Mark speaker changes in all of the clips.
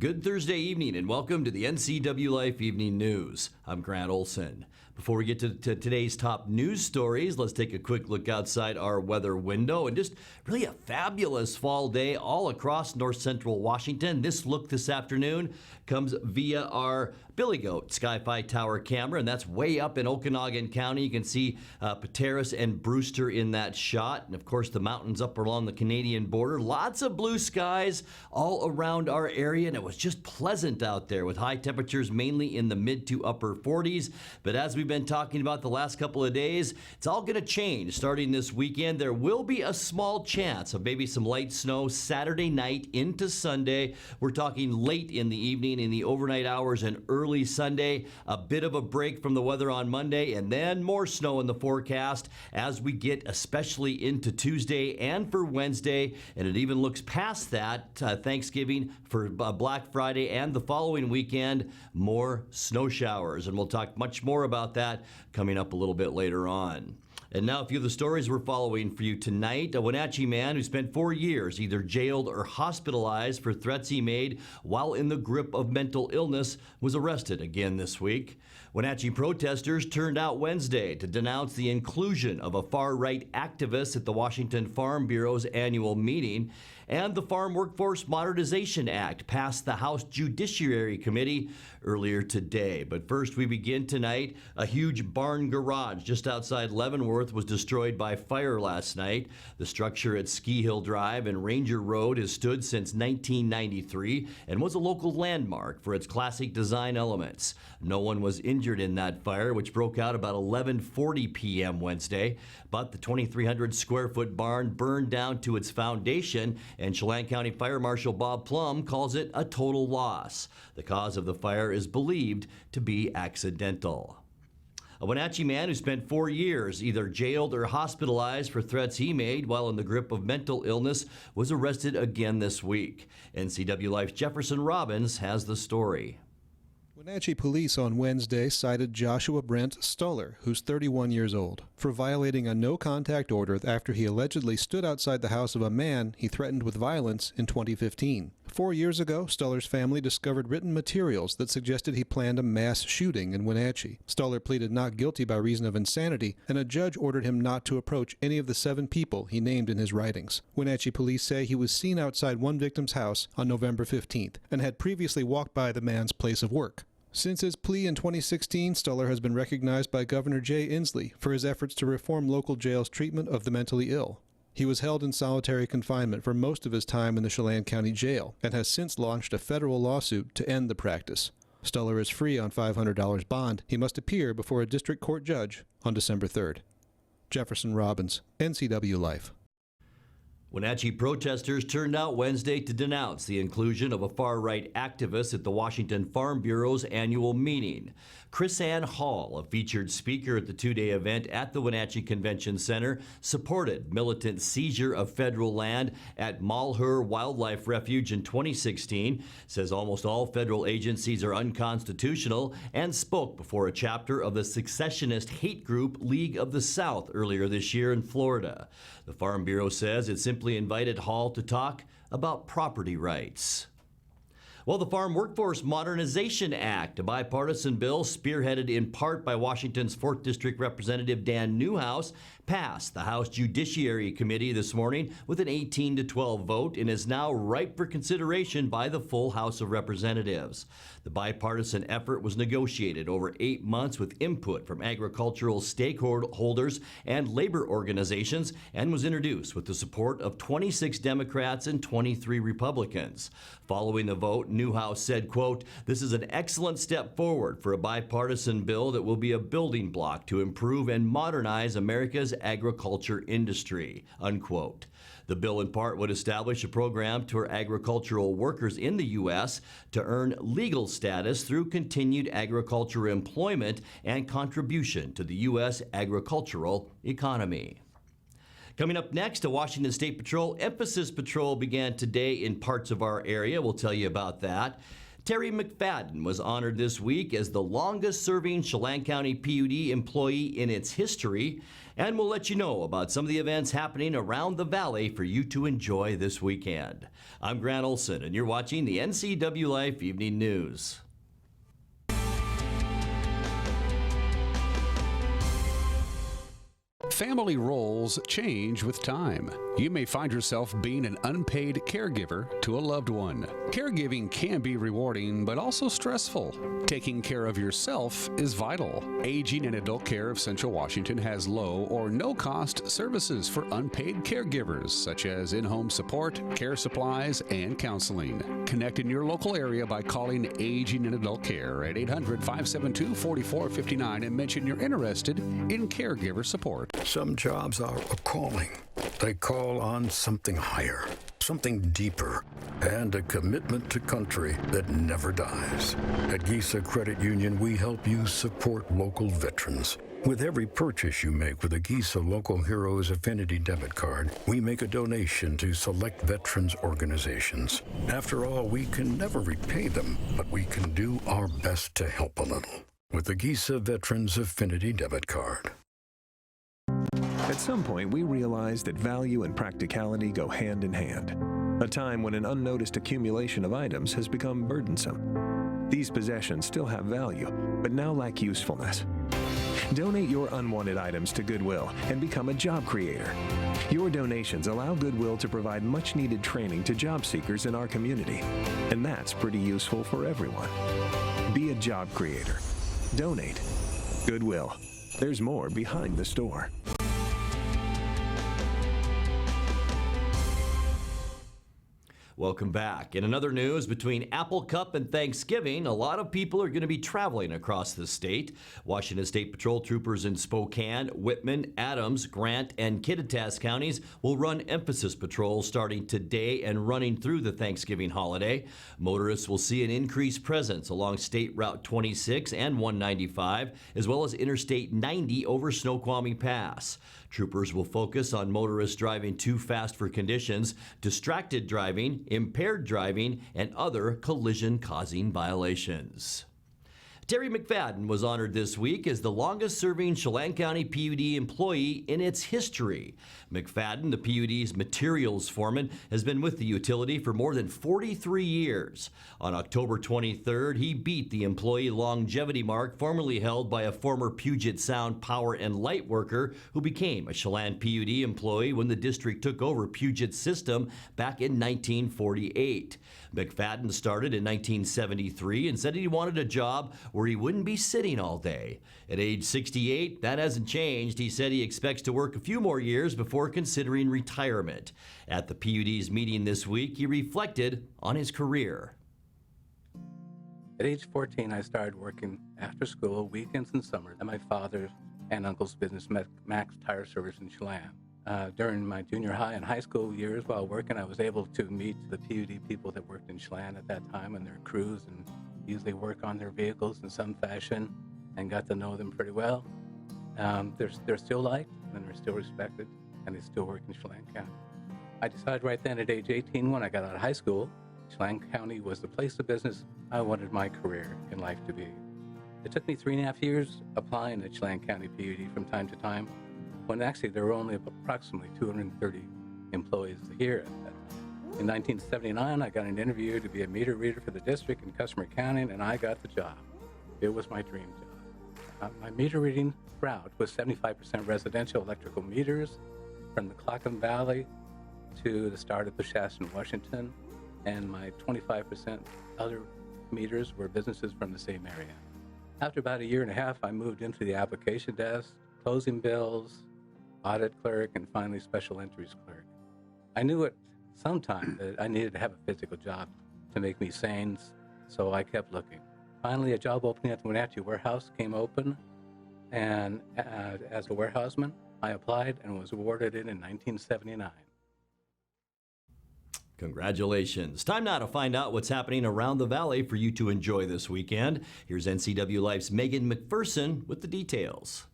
Speaker 1: Good Thursday evening and welcome to the NCWLIFE Evening News. I'm Grant Olson. Before we get to today's top news stories, let's take a quick look outside our weather window and just really a fabulous fall day all across north central Washington. This look this afternoon comes via our Billy Goat Sky-Fi Tower camera, and that's way up in Okanagan County. You can see Pateros and Brewster in that shot, and of course the mountains up along the Canadian border. Lots of blue skies all around our area, and it was just pleasant out there with high temperatures mainly in the mid to upper 40s. But as we've been talking about the last couple of days, it's all going to change starting this weekend. There will be a small chance of maybe some light snow Saturday night into Sunday. We're talking late in the evening, in the overnight hours, and early Sunday. A bit of a break from the weather on Monday, and then more snow in the forecast as we get especially into Tuesday and for Wednesday. And it even looks past that Thanksgiving for Black Friday and the following weekend, more snow showers. And we'll talk much more about that coming up a little bit later on. And now a few of the stories we're following for you tonight. A Wenatchee man who spent 4 years either jailed or hospitalized for threats he made while in the grip of mental illness was arrested again this week. Wenatchee protesters turned out Wednesday to denounce the inclusion of a far-right activist at the Washington Farm Bureau's annual meeting. And the Farm Workforce Modernization Act passed the House Judiciary Committee earlier today. But first, we begin tonight. A huge barn garage just outside Leavenworth was destroyed by fire last night. The structure at Ski Hill Drive and Ranger Road has stood since 1993 and was a local landmark for its classic design elements. No one was injured in that fire, which broke out about 11:40 p.m. Wednesday. But the 2,300 square foot barn burned down to its foundation, and Chelan County Fire Marshal Bob Plum calls it a total loss. The cause of the fire is believed to be accidental. A Wenatchee man who spent 4 years either jailed or hospitalized for threats he made while in the grip of mental illness was arrested again this week. NCWLIFE's Jefferson Robbins has the story.
Speaker 2: Wenatchee police on Wednesday cited Joshua Brent Stoller, who's 31 years old, for violating a no-contact order after he allegedly stood outside the house of a man he threatened with violence in 2015. 4 years ago, Stoller's family discovered written materials that suggested he planned a mass shooting in Wenatchee. Stoller pleaded not guilty by reason of insanity, and a judge ordered him not to approach any of the 7 people he named in his writings. Wenatchee police say he was seen outside one victim's house on November 15th and had previously walked by the man's place of work. Since his plea in 2016, Stoller has been recognized by Governor Jay Inslee for his efforts to reform local jails' treatment of the mentally ill. He was held in solitary confinement for most of his time in the Chelan County Jail and has since launched a federal lawsuit to end the practice. Stoller is free on $500 bond. He must appear before a district court judge on December 3rd. Jefferson Robbins, NCWLIFE.
Speaker 1: Wenatchee protesters turned out Wednesday to denounce the inclusion of a far-right activist at the Washington Farm Bureau's annual meeting. Chris Ann Hall, a featured speaker at the two-day event at the Wenatchee Convention Center, supported militant seizure of federal land at Malheur Wildlife Refuge in 2016, says almost all federal agencies are unconstitutional, and spoke before a chapter of the secessionist hate group League of the South earlier this year in Florida. The Farm Bureau says it simply invited Hall to talk about property rights. Well, the Farm Workforce Modernization Act, a bipartisan bill spearheaded in part by Washington's 4th District Representative Dan Newhouse, passed the House Judiciary Committee this morning with an 18-12 vote and is now ripe for consideration by the full House of Representatives. The bipartisan effort was negotiated over 8 months with input from agricultural stakeholders and labor organizations and was introduced with the support of 26 Democrats and 23 Republicans. Following the vote, Newhouse said, quote, "This is an excellent step forward for a bipartisan bill that will be a building block to improve and modernize America's agriculture industry," unquote. The bill in part would establish a program for agricultural workers in the U.S. to earn legal status through continued agriculture employment and contribution to the U.S. agricultural economy. Coming up next, a Washington State Patrol Emphasis Patrol began today in parts of our area. We'll tell you about that. Terry McFadden was honored this week as the longest-serving Chelan County PUD employee in its history, and we'll let you know about some of the events happening around the valley for you to enjoy this weekend. I'm Grant Olson, and you're watching the NCWLIFE Evening News.
Speaker 3: Family roles change with time. You may find yourself being an unpaid caregiver to a loved one. Caregiving can be rewarding, but also stressful. Taking care of yourself is vital. Aging and Adult Care of Central Washington has low or no cost services for unpaid caregivers, such as in-home support, care supplies, and counseling. Connect in your local area by calling Aging and Adult Care at 800-572-4459 and mention you're interested in caregiver support.
Speaker 4: Some jobs are a calling. They call on something higher, something deeper, and a commitment to country that never dies. At Gisa Credit Union, we help you support local veterans. With every purchase you make with a Gisa Local Heroes Affinity debit card, we make a donation to select veterans organizations. After all, we can never repay them, but we can do our best to help a little with the Gisa Veterans Affinity debit card.
Speaker 5: At some point, we realized that value and practicality go hand in hand. A time when an unnoticed accumulation of items has become burdensome. These possessions still have value, but now lack usefulness. Donate your unwanted items to Goodwill and become a job creator. Your donations allow Goodwill to provide much-needed training to job seekers in our community, and that's pretty useful for everyone. Be a job creator. Donate. Goodwill. There's more behind the store.
Speaker 1: Welcome back. In another news, between Apple Cup and Thanksgiving, a lot of people are going to be traveling across the state. Washington State Patrol troopers in Spokane, Whitman, Adams, Grant, and Kittitas counties will run emphasis patrols starting today and running through the Thanksgiving holiday. Motorists will see an increased presence along State Route 26 and 195, as well as Interstate 90 over Snoqualmie Pass. Troopers will focus on motorists driving too fast for conditions, distracted driving, impaired driving, and other collision-causing violations. Terry McFadden was honored this week as the longest-serving Chelan County PUD employee in its history. McFadden, the PUD's materials foreman, has been with the utility for more than 43 years. On October 23rd, he beat the employee longevity mark formerly held by a former Puget Sound power and light worker who became a Chelan PUD employee when the district took over Puget's system back in 1948. McFadden started in 1973 and said he wanted a job where he wouldn't be sitting all day. At age 68, that hasn't changed. He said he expects to work a few more years before considering retirement. At the PUD's meeting this week, he reflected on his career.
Speaker 6: At age 14, I started working after school, weekends and summers, at my father's and uncle's business, Max Tire Service in Chelan. During my junior high and high school years while working, I was able to meet the PUD people that worked in Chelan at that time and their crews, and usually work on their vehicles in some fashion, and got to know them pretty well. They're still liked, and they're still respected, and they still work in Chelan County. I decided right then at age 18 when I got out of high school, Chelan County was the place of business I wanted my career in life to be. It took me 3.5 years applying at Chelan County PUD from time to time, when actually there were only approximately 230 employees here at that time. In 1979, I got an interview to be a meter reader for the district in customer accounting, and I got the job. It was my dream job. My meter reading route was 75% residential electrical meters from the Clackamas Valley to the start of Shaston, Washington, and my 25% other meters were businesses from the same area. After about 1.5 years, I moved into the application desk, closing bills, audit clerk, and finally special entries clerk. I knew at some time that I needed to have a physical job to make me sane, so I kept looking. Finally, a job opening at the Wenatchee warehouse came open, and as a warehouseman, I applied and was awarded it in 1979.
Speaker 1: Congratulations. Time now to find out what's happening around the valley for you to enjoy this weekend. Here's NCWLIFE's Megan McPherson with the details.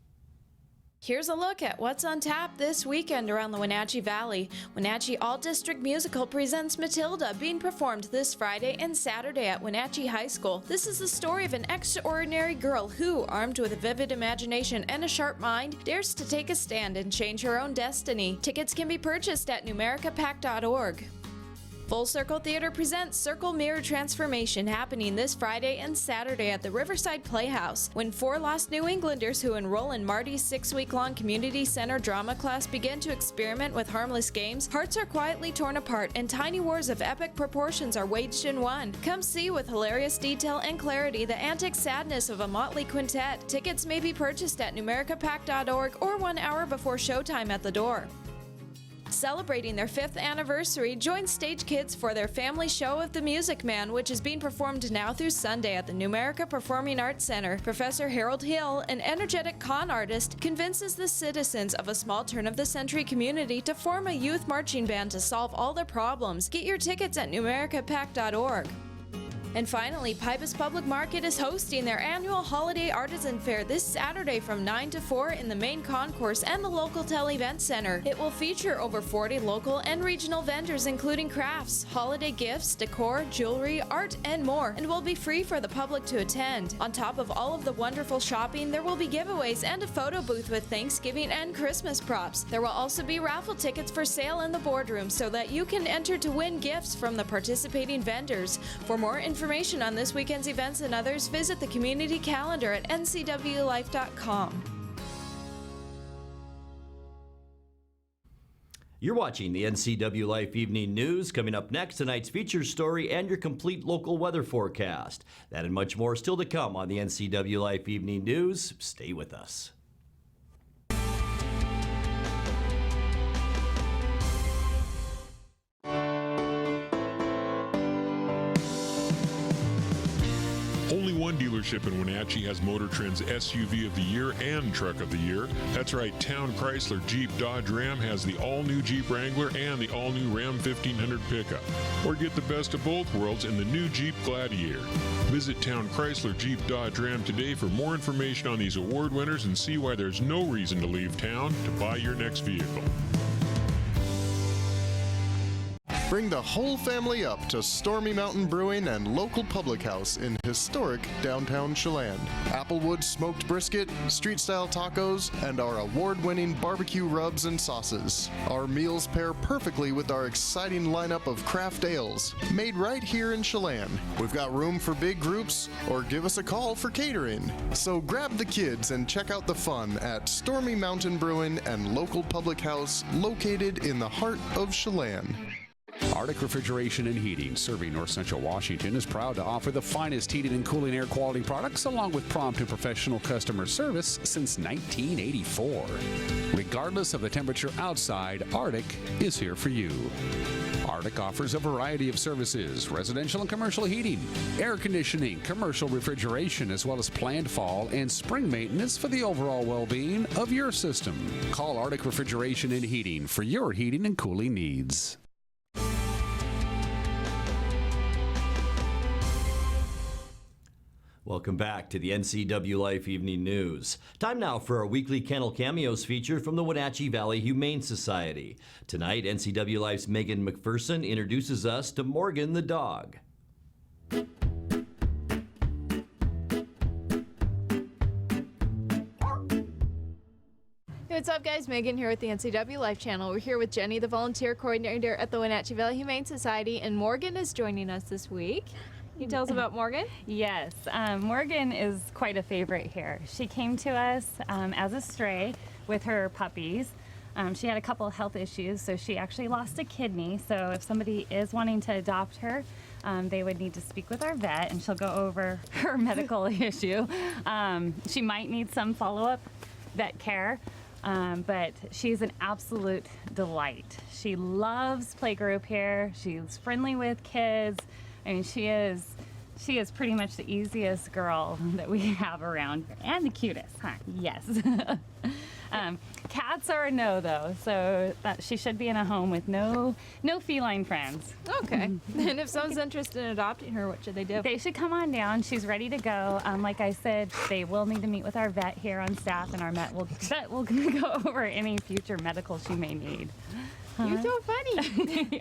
Speaker 7: Here's a look at what's on tap this weekend around the Wenatchee Valley. Wenatchee All-District Musical presents Matilda, being performed this Friday and Saturday at Wenatchee High School. This is the story of an extraordinary girl who, armed with a vivid imagination and a sharp mind, dares to take a stand and change her own destiny. Tickets can be purchased at numericapac.org. Full Circle Theater presents Circle Mirror Transformation, happening this Friday and Saturday at the Riverside Playhouse. When 4 lost New Englanders who enroll in Marty's 6-week-long community center drama class begin to experiment with harmless games, hearts are quietly torn apart and tiny wars of epic proportions are waged in one. Come see with hilarious detail and clarity the antic sadness of a motley quintet. Tickets may be purchased at numericapac.org or 1 hour before showtime at the door. Celebrating their 5th anniversary, join Stage Kids for their family show of The Music Man, which is being performed now through Sunday at the Numerica Performing Arts Center. Professor Harold Hill, an energetic con artist, convinces the citizens of a small turn-of-the-century community to form a youth marching band to solve all their problems. Get your tickets at numericapac.org. And finally, Pybus Public Market is hosting their annual Holiday Artisan Fair this Saturday from 9 to 4 in the main concourse and the local Tel Event Center. It will feature over 40 local and regional vendors, including crafts, holiday gifts, decor, jewelry, art, and more, and will be free for the public to attend. On top of all of the wonderful shopping, there will be giveaways and a photo booth with Thanksgiving and Christmas props. There will also be raffle tickets for sale in the boardroom so that you can enter to win gifts from the participating vendors. For more information on this weekend's events and others, visit the community calendar at ncwlife.com.
Speaker 1: You're watching the NCWLIFE Evening News. Coming up next, tonight's feature story and your complete local weather forecast. That and much more still to come on the NCWLIFE Evening News. Stay with us.
Speaker 8: Only one dealership in Wenatchee has Motor Trend's SUV of the Year and Truck of the Year. That's right, Town Chrysler Jeep Dodge Ram has the all-new Jeep Wrangler and the all-new Ram 1500 pickup. Or get the best of both worlds in the new Jeep Gladiator. Visit Town Chrysler Jeep Dodge Ram today for more information on these award winners and see why there's no reason to leave town to buy your next vehicle.
Speaker 9: Bring the whole family up to Stormy Mountain Brewing and local public house in historic downtown Chelan. Applewood smoked brisket, street-style tacos, and our award-winning barbecue rubs and sauces. Our meals pair perfectly with our exciting lineup of craft ales, made right here in Chelan. We've got room for big groups, or give us a call for catering. So grab the kids and check out the fun at Stormy Mountain Brewing and local public house located in the heart of Chelan.
Speaker 3: Arctic Refrigeration and Heating, serving North Central Washington, is proud to offer the finest heating and cooling air quality products along with prompt and professional customer service since 1984. Regardless of the temperature outside, Arctic is here for you. Arctic offers a variety of services: residential and commercial heating, air conditioning, commercial refrigeration, as well as planned fall and spring maintenance for the overall well-being of your system. Call Arctic Refrigeration and Heating for your heating and cooling needs.
Speaker 1: Welcome back to the NCWLIFE Evening News. Time now for our weekly Kennel Cameos feature from the Wenatchee Valley Humane Society. Tonight, NCWLIFE's Megan McPherson introduces us to Morgan the dog.
Speaker 7: Hey, what's up, guys? Megan here with the NCWLIFE channel. We're here with Jenny, the volunteer coordinator at the Wenatchee Valley Humane Society, and Morgan is joining us this week. Can you tell us about Morgan?
Speaker 10: Yes, Morgan is quite a favorite here. She came to us as a stray with her puppies. She had a couple of health issues, so she actually lost a kidney. So if somebody is wanting to adopt her, they would need to speak with our vet, and she'll go over her medical issue. She might need some follow-up vet care, but she's an absolute delight. She loves playgroup here. She's friendly with kids. I mean, she is pretty much the easiest girl that we have around, and the cutest, huh? Yes. Cats are a no, though, so she should be in a home with no feline friends.
Speaker 7: Okay. And if someone's interested in adopting her, what should they do?
Speaker 10: They should come on down. She's ready to go. Like I said, they will need to meet with our vet here on staff, and our vet will go over any future medical she may need.
Speaker 7: You're so funny.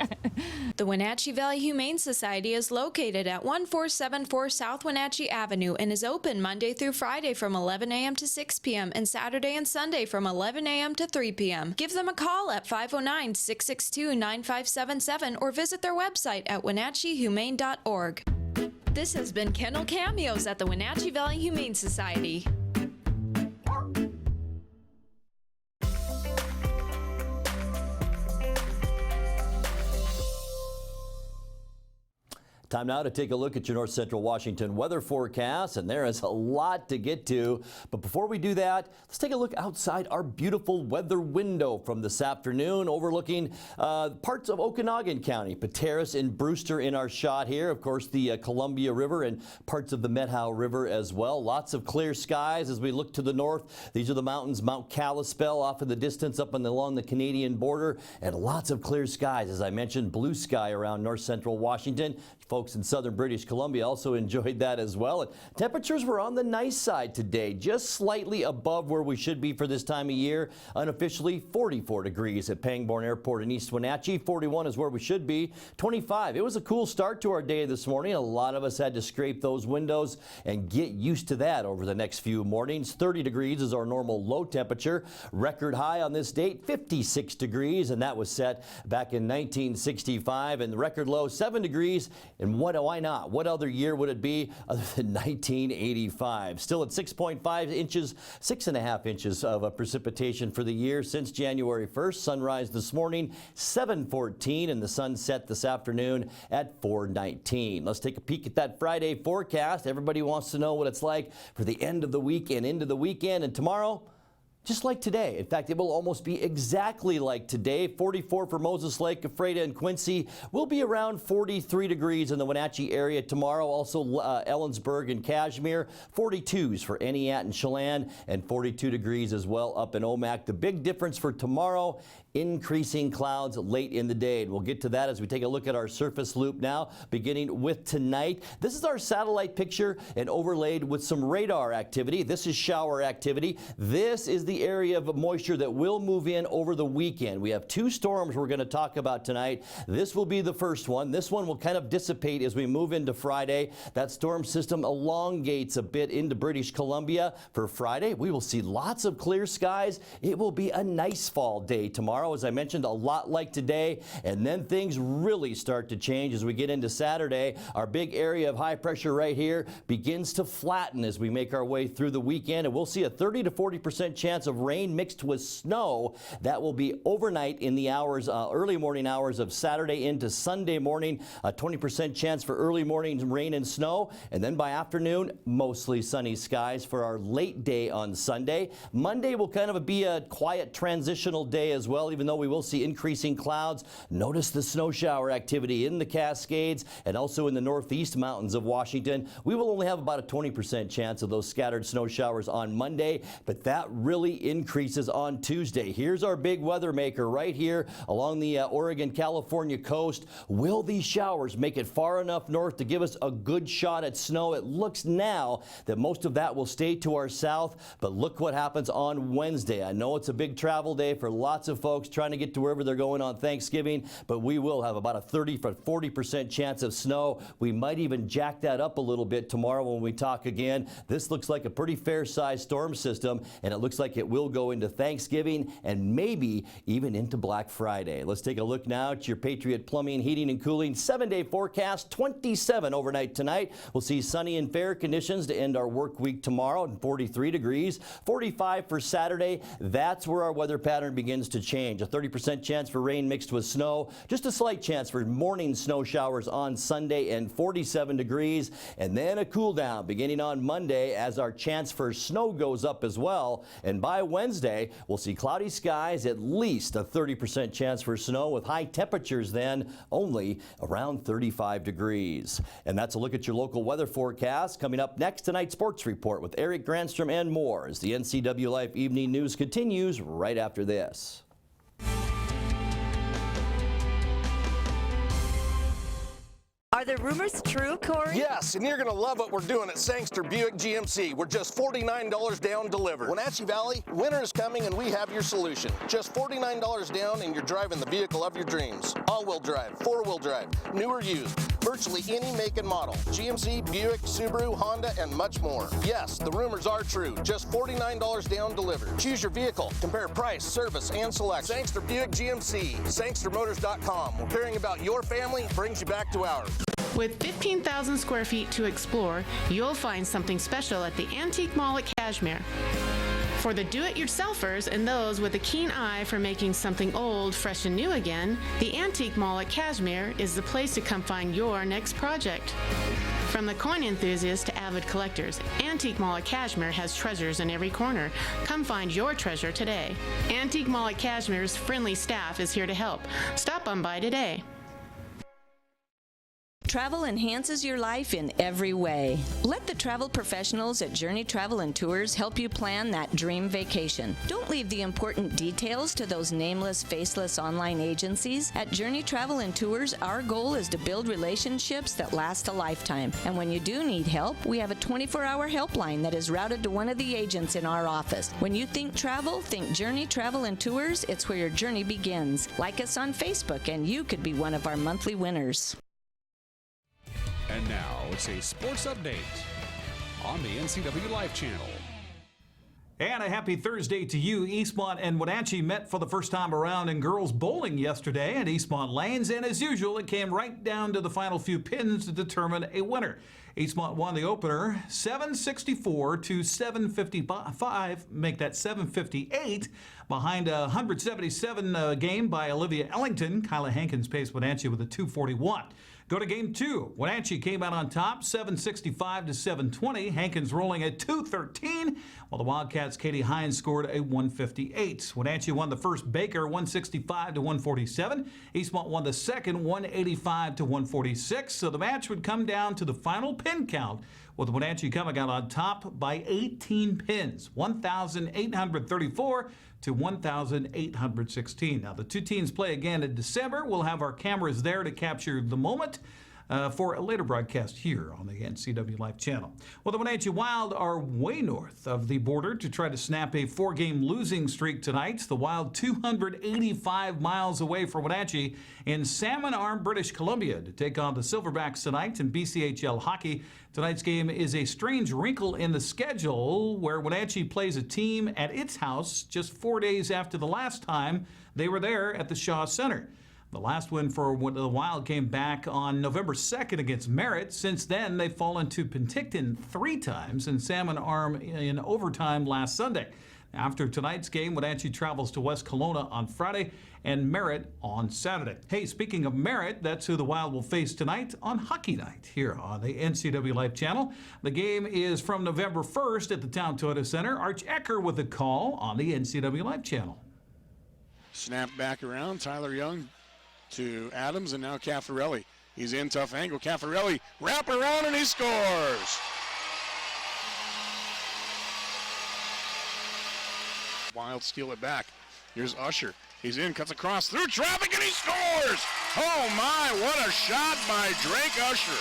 Speaker 7: The Wenatchee Valley Humane Society is located at 1474 South Wenatchee Avenue and is open Monday through Friday from 11 a.m. to 6 p.m. and Saturday and Sunday from 11 a.m. to 3 p.m. Give them a call at 509-662-9577 or visit their website at wenatcheehumane.org. This has been Kennel Cameos at the Wenatchee Valley Humane Society.
Speaker 1: Time now to take a look at your North Central Washington weather forecast, and there is a lot to get to. But before we do that, let's take a look outside our beautiful weather window from this afternoon, overlooking parts of Okanagan County, Pateros and Brewster in our shot here. Of course, the Columbia River and parts of the Methow River as well. Lots of clear skies as we look to the north. These are the mountains, Mount Kalispell off in the distance up and along the Canadian border, and lots of clear skies. As I mentioned, blue sky around North Central Washington. Folks in southern British Columbia also enjoyed that as well. And temperatures were on the nice side today, just slightly above where we should be for this time of year. Unofficially 44 degrees at Pangbourne Airport in East Wenatchee. 41 is where we should be. 25. It was a cool start to our day this morning. A lot of us had to scrape those windows and get used to that over the next few mornings. 30 degrees is our normal low temperature. Record high on this date, 56 degrees, and that was set back in 1965. And the record low, 7 degrees. And why not? What other year would it be other than 1985? Still at 6.5 inches, 6.5 inches of precipitation for the year since January 1st. Sunrise this morning, 7:14, and the sun set this afternoon at 4:19. Let's take a peek at that Friday forecast. Everybody wants to know what it's like for the end of the week and into the weekend. And tomorrow, just like today. In fact, it will almost be exactly like today. 44 for Moses Lake, Ephrata, and Quincy. Will be around 43 degrees in the Wenatchee area tomorrow. Also Ellensburg and Cashmere. 42s for Eniat and Chelan, and 42 degrees as well up in Omak. The big difference for tomorrow, increasing clouds late in the day. And we'll get to that as we take a look at our surface loop now, beginning with tonight. This is our satellite picture and overlaid with some radar activity. This is shower activity. This is the area of moisture that will move in over the weekend. We have two storms we're going to talk about tonight. This will be the first one. This one will kind of dissipate as we move into Friday. That storm system elongates a bit into British Columbia. For Friday, we will see lots of clear skies. It will be a nice fall day tomorrow, as I mentioned, a lot like today. And then things really start to change as we get into Saturday. Our big area of high pressure right here begins to flatten as we make our way through the weekend. And we'll see a 30 to 40% chance of rain mixed with snow. That will be overnight in the hours, early morning hours of Saturday into Sunday morning. A 20% chance for early morning rain and snow. And then by afternoon, mostly sunny skies for our late day on Sunday. Monday will kind of be a quiet transitional day as well, even though we will see increasing clouds. Notice the snow shower activity in the Cascades and also in the northeast mountains of Washington. We will only have about a 20% chance of those scattered snow showers on Monday, but that really increases on Tuesday. Here's our big weather maker right here along the Oregon-California coast. Will these showers make it far enough north to give us a good shot at snow? It looks now that most of that will stay to our south, but look what happens on Wednesday. I know it's a big travel day for lots of folks trying to get to wherever they're going on Thanksgiving, but we will have about a 30 to 40% chance of snow. We might even jack that up a little bit tomorrow when we talk again. This looks like a pretty fair-sized storm system, and it looks like it will go into Thanksgiving and maybe even into Black Friday. Let's take a look now at your Patriot Plumbing, Heating, and Cooling 7-day forecast. 27 overnight tonight. We'll see sunny and fair conditions to end our work week tomorrow and 43 degrees. 45 for Saturday. That's where our weather pattern begins to change. A 30% chance for rain mixed with snow. Just a slight chance for morning snow showers on Sunday and 47 degrees. And then a cool down beginning on Monday as our chance for snow goes up as well. And by Wednesday, we'll see cloudy skies, at least a 30% chance for snow, with high temperatures then only around 35 degrees. And that's a look at your local weather forecast. Coming up next, tonight's sports report with Eric Grantrom and more as the NCWLIFE Evening News continues right after this.
Speaker 11: Are the rumors true, Corey?
Speaker 12: Yes, and you're going to love what we're doing at Sangster Buick GMC. We're just $49 down delivered. Wenatchee Valley, winter is coming and we have your solution. Just $49 down and you're driving the vehicle of your dreams. All-wheel drive, four-wheel drive, new or used, virtually any make and model. GMC, Buick, Subaru, Honda, and much more. Yes, the rumors are true. Just $49 down delivered. Choose your vehicle, compare price, service, and selection. Sangster Buick GMC, sangstermotors.com. Caring about your family brings you back to ours.
Speaker 13: With 15,000 square feet to explore, you'll find something special at the Antique Mall at Cashmere. For the do-it-yourselfers and those with a keen eye for making something old, fresh and new again, the Antique Mall at Cashmere is the place to come find your next project. From the coin enthusiasts to avid collectors, Antique Mall at Cashmere has treasures in every corner. Come find your treasure today. Antique Mall at Cashmere's friendly staff is here to help. Stop on by today.
Speaker 11: Travel enhances your life in every way. Let the travel professionals at Journey Travel and Tours help you plan that dream vacation. Don't leave the important details to those nameless, faceless online agencies. At Journey Travel and Tours, our goal is to build relationships that last a lifetime. And when you do need help, we have a 24-hour helpline that is routed to one of the agents in our office. When you think travel, think Journey Travel and Tours. It's where your journey begins. Like us on Facebook, and you could be one of our monthly winners.
Speaker 3: And now it's a sports update on the NCWLIFE channel.
Speaker 14: And a happy Thursday to you. Eastmont and Wenatchee met for the first time around in girls bowling yesterday at Eastmont Lanes, and as usual, it came right down to the final few pins to determine a winner. Eastmont won the opener 764 to 755, make that 758, behind a 177 game by Olivia Ellington. Kyla Hankins paced Wenatchee with a 241. Go to game two. Wenatchee came out on top, 765 to 720. Hankins rolling at 213, while the Wildcats' Katie Hines scored a 158. Wenatchee won the first Baker, 165 to 147. Eastmont won the second, 185 to 146. So the match would come down to the final pin count, with Wenatchee coming out on top by 18 pins, 1,834 to 1,816. Now, the two teams play again in December. We'll have our cameras there to capture the moment for a later broadcast here on the NCWLIFE channel. Well, the Wenatchee Wild are way north of the border to try to snap a 4-game losing streak tonight. The Wild 285 miles away from Wenatchee in Salmon Arm, British Columbia, to take on the Silverbacks tonight in BCHL hockey. Tonight's game is a strange wrinkle in the schedule where Wenatchee plays a team at its house just 4 days after the last time they were there at the Shaw Center. The last win for the Wild came back on November 2nd against Merritt. Since then, they've fallen to Penticton 3 times and Salmon Arm in overtime last Sunday. After tonight's game, Wenatchee travels to West Kelowna on Friday and Merritt on Saturday. Hey, speaking of Merritt, that's who the Wild will face tonight on Hockey Night here on the NCWLIFE channel. The game is from November 1st at the Town Toyota Center. Arch Ecker with a call on the NCWLIFE channel.
Speaker 15: Snap back around, Tyler Young to Adams, and now Caffarelli. He's in, tough angle. Caffarelli wrap around and he scores. Wild steal it back. Here's Usher. He's in, cuts across through traffic, and he scores! Oh my, what a shot by Drake Usher.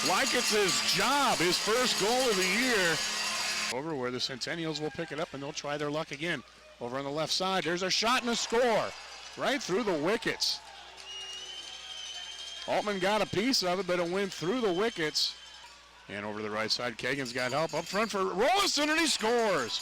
Speaker 15: Like it's his job, his first goal of the year. Over where the Centennials will pick it up, and they'll try their luck again. Over on the left side, there's a shot and a score. Right through the wickets. Altman got a piece of it, but it went through the wickets. And over to the right side, Kagan's got help up front for Rollison, and he scores.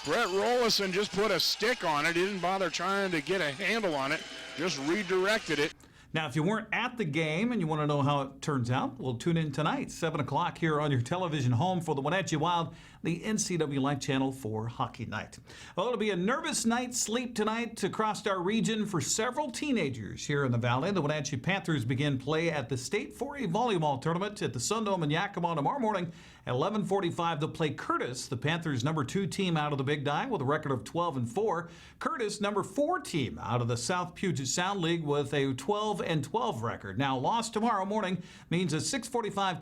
Speaker 15: Brett Rollison just put a stick on it. He didn't bother trying to get a handle on it, just redirected it.
Speaker 14: Now, if you weren't at the game and you want to know how it turns out, we'll tune in tonight, 7 o'clock here on your television home for the Wenatchee Wild, the NCWLIFE channel for Hockey Night. Well, it'll be a nervous night's sleep tonight across our region for several teenagers here in the Valley. The Wenatchee Panthers begin play at the State 4A Volleyball Tournament at the Sundome in Yakima tomorrow morning at 11:45. They'll play Curtis, the Panthers' number 2 team out of the Big Nine with a record of 12-4. Curtis, number 4 team out of the South Puget Sound League with a 12-12 record. Now, loss tomorrow morning means a 6:45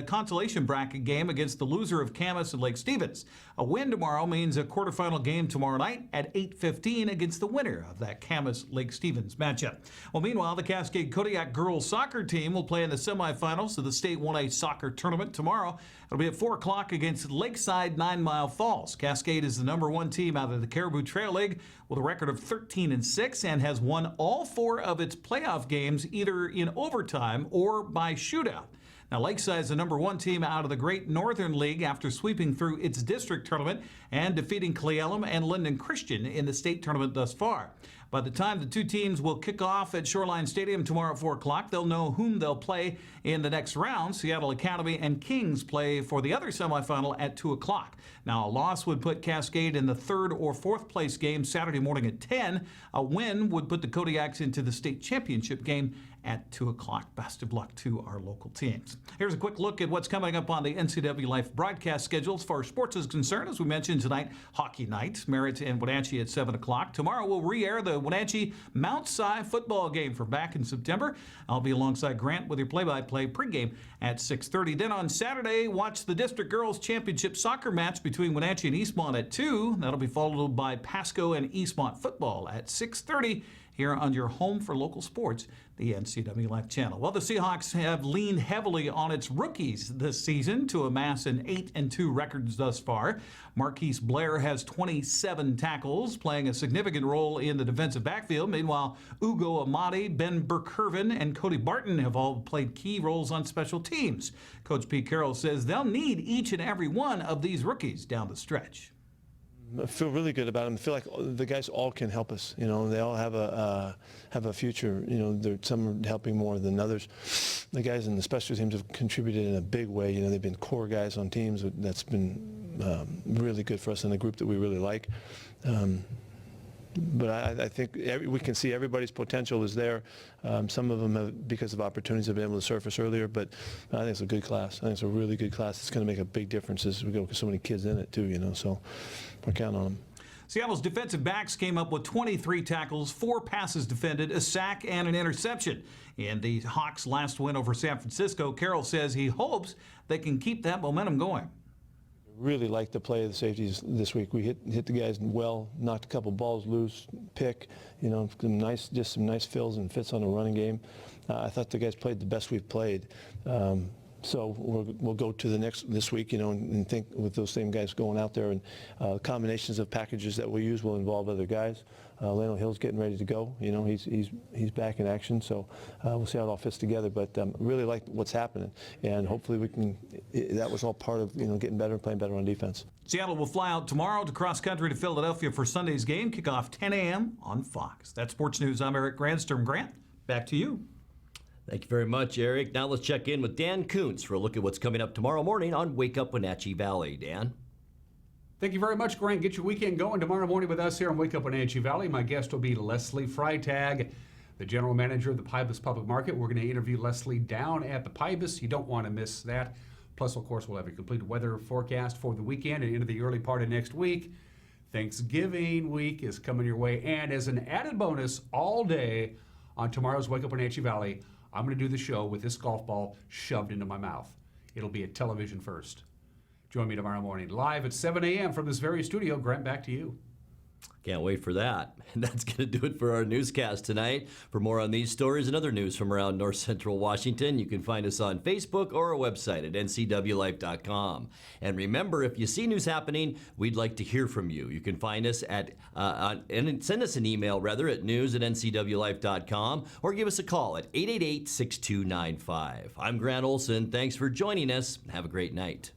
Speaker 14: consolation bracket game against the loser of Camas and Lake Stevens. A win tomorrow means a quarterfinal game tomorrow night at 8:15 against the winner of that Camas-Lake Stevens matchup. Well, meanwhile, the Cascade Kodiak girls soccer team will play in the semifinals of the State 1A soccer tournament tomorrow. It'll be at 4 o'clock against Lakeside 9 Mile Falls. Cascade is the number 1 team out of the Caribou Trail League with a record of 13-6 and has won all 4 of its playoff games either in overtime or by shootout. Now, Lakeside is the number 1 team out of the Great Northern League after sweeping through its district tournament and defeating Cle Elum and Linden Christian in the state tournament thus far. By the time the 2 teams will kick off at Shoreline Stadium tomorrow at 4 o'clock, they'll know whom they'll play in the next round. Seattle Academy and Kings play for the other semifinal at 2 o'clock. Now, a loss would put Cascade in the 3rd or 4th place game Saturday morning at 10. A win would put the Kodiaks into the state championship game at 2 o'clock. Best of luck to our local teams. Here's a quick look at what's coming up on the NCWLIFE broadcast schedule as far as sports is concerned. As we mentioned tonight, Hockey Night, Merritt and Wenatchee at 7 o'clock. Tomorrow we'll re-air the Wenatchee Mount Si football game from back in September. I'll be alongside Grant with your play-by-play pregame at 6:30. Then on Saturday, watch the District Girls Championship soccer match between Wenatchee and Eastmont at 2. That'll be followed by Pasco and Eastmont football at 6:30. Here on your home for local sports, the NCWLIFE channel. Well, the Seahawks have leaned heavily on its rookies this season to amass an 8-2 record thus far. Marquise Blair has 27 tackles, playing a significant role in the defensive backfield. Meanwhile, Ugo Amadi, Ben Burkervin, and Cody Barton have all played key roles on special teams. Coach Pete Carroll says they'll need each and every one of these rookies down the stretch.
Speaker 16: I feel really good about them. I feel like the guys all can help us. You know, they all have a future. You know, some are helping more than others. The guys in the special teams have contributed in a big way. You know, they've been core guys on teams. That's been really good for us in a group that we really like. But I think we can see everybody's potential is there. Some of them, have, because of opportunities, have been able to surface earlier. But I think it's a good class. I think it's a really good class. It's going to make a big difference as we go with so many kids in it too. You know, so we're counting on them.
Speaker 14: Seattle's defensive backs came up with 23 tackles, 4 passes defended, a sack, and an interception. In the Hawks' last win over San Francisco, Carroll says he hopes they can keep that momentum going.
Speaker 16: Really like the play of the safeties this week. We hit the guys well, knocked a couple balls loose, pick, you know, just some nice fills and fits on the running game. I thought the guys played the best we've played. So we'll go to this week, you know, and think with those same guys going out there, and combinations of packages that we use will involve other guys. Leno Hill's getting ready to go. You know, he's back in action. So we'll see how it all fits together. But really like what's happening, and hopefully we can. That was all part of, you know, getting better and playing better on defense.
Speaker 14: Seattle will fly out tomorrow to cross country to Philadelphia for Sunday's game. Kickoff 10 a.m. on Fox. That's Sports News. I'm Eric Grandstrom. Grant, back to you.
Speaker 1: Thank you very much, Eric. Now let's check in with Dan Kuntz for a look at what's coming up tomorrow morning on Wake Up Wenatchee Valley. Dan?
Speaker 3: Thank you very much, Grant. Get your weekend going tomorrow morning with us here on Wake Up Wenatchee Valley. My guest will be Leslie Freitag, the general manager of the Pybus Public Market. We're going to interview Leslie down at the Pybus. You don't want to miss that. Plus, of course, we'll have a complete weather forecast for the weekend and into the early part of next week. Thanksgiving week is coming your way. And as an added bonus, all day on tomorrow's Wake Up Wenatchee Valley, I'm going to do the show with this golf ball shoved into my mouth. It'll be a television first. Join me tomorrow morning live at 7 a.m. from this very studio. Grant, back to you.
Speaker 1: Can't wait for that. And that's going to do it for our newscast tonight. For more on these stories and other news from around North Central Washington, you can find us on Facebook or our website at ncwlife.com. And remember, if you see news happening, we'd like to hear from you. You can find us at and send us an email at news@ncwlife.com, or give us a call at 888-6295. I'm Grant Olson. Thanks for joining us. Have a great night.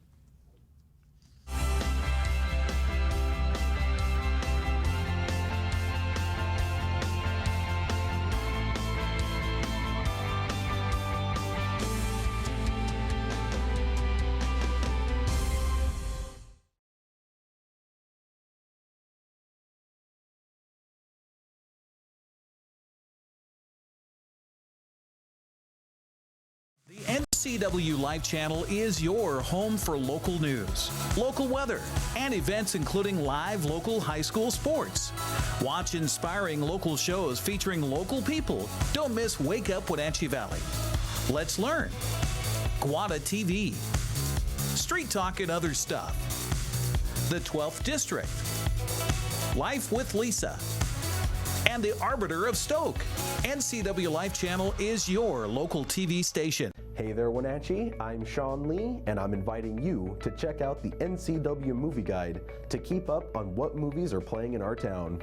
Speaker 17: NCWLIFE channel is your home for local news, local weather, and events including live local high school sports. Watch inspiring local shows featuring local people. Don't miss Wake Up Wenatchee Valley. Let's Learn, Guada TV, Street Talk and Other Stuff, the 12th District, Life with Lisa, and the Arbiter of Stoke. NCWLIFE channel is your local TV station.
Speaker 18: Hey there, Wenatchee. I'm Sean Lee, and I'm inviting you to check out the NCW Movie Guide to keep up on what movies are playing in our town.